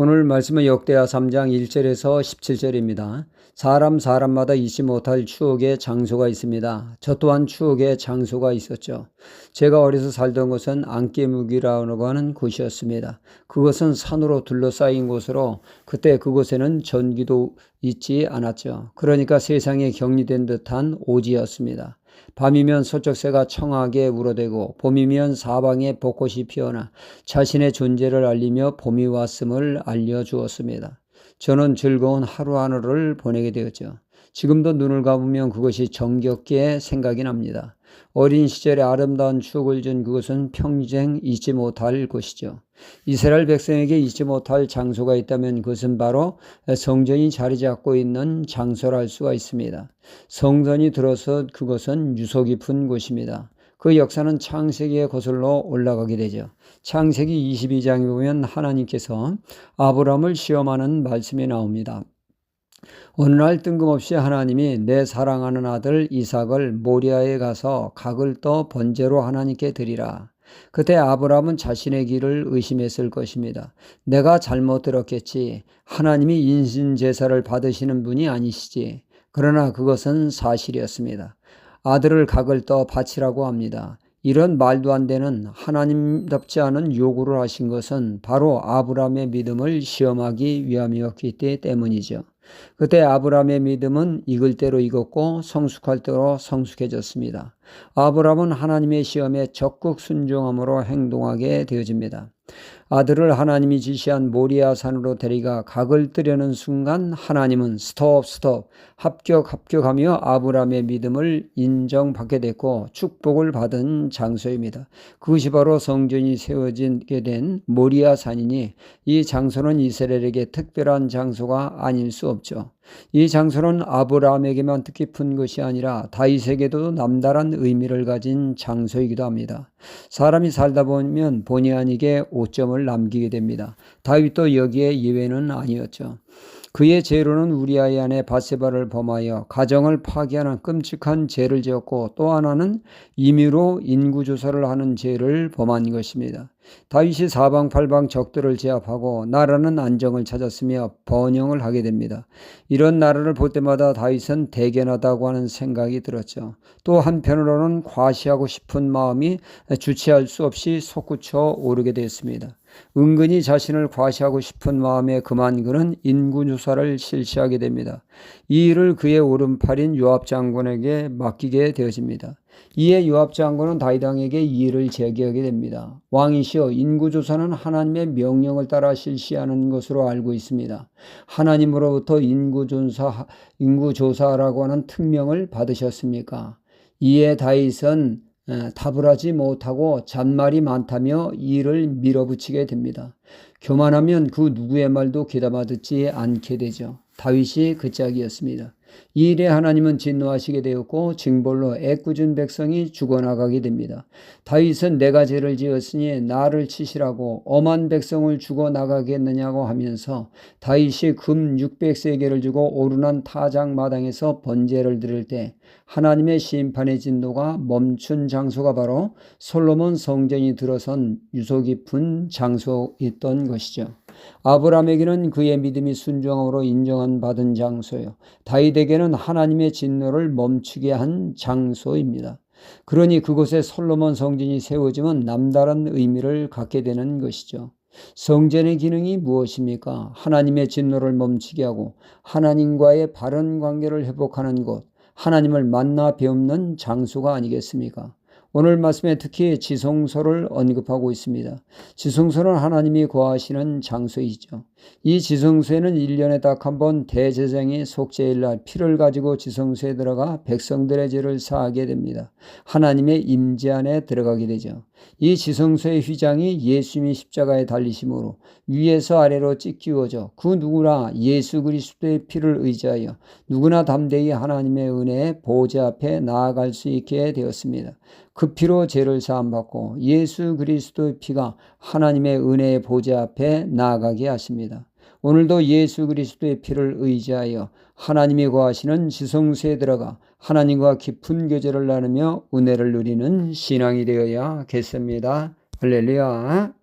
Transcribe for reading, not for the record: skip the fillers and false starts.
오늘 말씀은 역대하 3장 1절에서 17절입니다. 사람마다 잊지 못할 추억의 장소가 있습니다. 저 또한 추억의 장소가 있었죠. 제가 어려서 살던 곳은 안개묵이라고 하는 곳이었습니다. 그것은 산으로 둘러싸인 곳으로 그때 그곳에는 전기도 있지 않았죠. 그러니까 세상에 격리된 듯한 오지였습니다. 밤이면 소쩍새가 청하게 울어대고 봄이면 사방에 벚꽃이 피어나 자신의 존재를 알리며 봄이 왔음을 알려주었습니다. 저는 즐거운 하루하루를 보내게 되었죠. 지금도 눈을 감으면 그것이 정겹게 생각이 납니다. 어린 시절의 아름다운 추억을 준 그것은 평생 잊지 못할 곳이죠. 이스라엘 백성에게 잊지 못할 장소가 있다면 그것은 바로 성전이 자리 잡고 있는 장소라 할 수가 있습니다. 성전이 들어서 그것은 유서 깊은 곳입니다. 그 역사는 창세기의 거슬러 올라가게 되죠. 창세기 22장에 보면 하나님께서 아브라함을 시험하는 말씀이 나옵니다. 어느 날 뜬금없이 하나님이 내 사랑하는 아들 이삭을 모리아에 가서 각을 떠 번제로 하나님께 드리라. 그때 아브라함은 자신의 길을 의심했을 것입니다. 내가 잘못 들었겠지. 하나님이 인신제사를 받으시는 분이 아니시지. 그러나 그것은 사실이었습니다. 아들을 각을 떠 바치라고 합니다. 이런 말도 안 되는 하나님답지 않은 요구를 하신 것은 바로 아브라함의 믿음을 시험하기 위함이었기 때문이죠. 그때 아브라함의 믿음은 익을 대로 익었고 성숙할 대로 성숙해졌습니다. 아브라함은 하나님의 시험에 적극 순종함으로 행동하게 되어집니다. 아들을 하나님이 지시한 모리아 산으로 데려가 각을 뜨려는 순간 하나님은 스톱 합격하며 아브라함의 믿음을 인정받게 됐고 축복을 받은 장소입니다. 그것이 바로 성전이 세워지게 된 모리아 산이니 이 장소는 이스라엘에게 특별한 장소가 아닐 수 없죠. 이 장소는 아브라함에게만 뜻깊은 것이 아니라 다윗에게도 남다른 의미를 가진 장소이기도 합니다. 사람이 살다 보면 본의 아니게 오점을 남기게 됩니다. 다윗도 여기에 예외는 아니었죠. 그의 죄로는 우리아의 아내 바세바를 범하여 가정을 파괴하는 끔찍한 죄를 지었고 또 하나는 임의로 인구조사를 하는 죄를 범한 것입니다. 다윗이 사방팔방 적들을 제압하고 나라는 안정을 찾았으며 번영을 하게 됩니다. 이런 나라를 볼 때마다 다윗은 대견하다고 하는 생각이 들었죠. 또 한편으로는 과시하고 싶은 마음이 주체할 수 없이 솟구쳐 오르게 되었습니다. 은근히 자신을 과시하고 싶은 마음에 그만 그는 인구조사를 실시하게 됩니다. 이 일을 그의 오른팔인 요압 장군에게 맡기게 되어집니다. 이에 요압 장군은 다윗 왕에게 이 일을 제기하게 됩니다. 왕이시여, 인구조사는 하나님의 명령을 따라 실시하는 것으로 알고 있습니다. 하나님으로부터 인구조사라고 하는 특명을 받으셨습니까? 이에 다윗은 답을 하지 못하고 잔말이 많다며 이를 밀어붙이게 됩니다. 교만하면 그 누구의 말도 귀담아 듣지 않게 되죠. 다윗이 그 짝이었습니다. 이 일에 하나님은 진노하시게 되었고 징벌로 애꿎은 백성이 죽어나가게 됩니다. 다윗은 내가 죄를 지었으니 나를 치시라고 엄한 백성을 죽어나가겠느냐고 하면서 다윗이 금 600세겔을 주고 오르난 타작 마당에서 번제를 드릴 때 하나님의 심판의 진노가 멈춘 장소가 바로 솔로몬 성전이 들어선 유서 깊은 장소였던 것이죠. 아브라함에게는 그의 믿음이 순종함으로 인정한 받은 장소요. 다윗에게는 하나님의 진노를 멈추게 한 장소입니다. 그러니 그곳에 솔로몬 성전이 세워지면 남다른 의미를 갖게 되는 것이죠. 성전의 기능이 무엇입니까? 하나님의 진노를 멈추게 하고 하나님과의 바른 관계를 회복하는 곳, 하나님을 만나 배우는 장소가 아니겠습니까? 오늘 말씀에 특히 지성소를 언급하고 있습니다. 지성소는 하나님이 거하시는 장소이죠. 이 지성소에는 1년에 딱 한 번 대제사장이 속죄일 날 피를 가지고 지성소에 들어가 백성들의 죄를 사하게 됩니다. 하나님의 임재 안에 들어가게 되죠. 이 지성소의 휘장이 예수님이 십자가에 달리심으로 위에서 아래로 찢기워져 그 누구나 예수 그리스도의 피를 의지하여 누구나 담대히 하나님의 은혜의 보좌 앞에 나아갈 수 있게 되었습니다. 그 피로 죄를 사함받고 예수 그리스도의 피가 하나님의 은혜의 보좌 앞에 나아가게 하십니다. 오늘도 예수 그리스도의 피를 의지하여 하나님이 거하시는 지성소에 들어가 하나님과 깊은 교제를 나누며 은혜를 누리는 신앙이 되어야겠습니다. 할렐루야.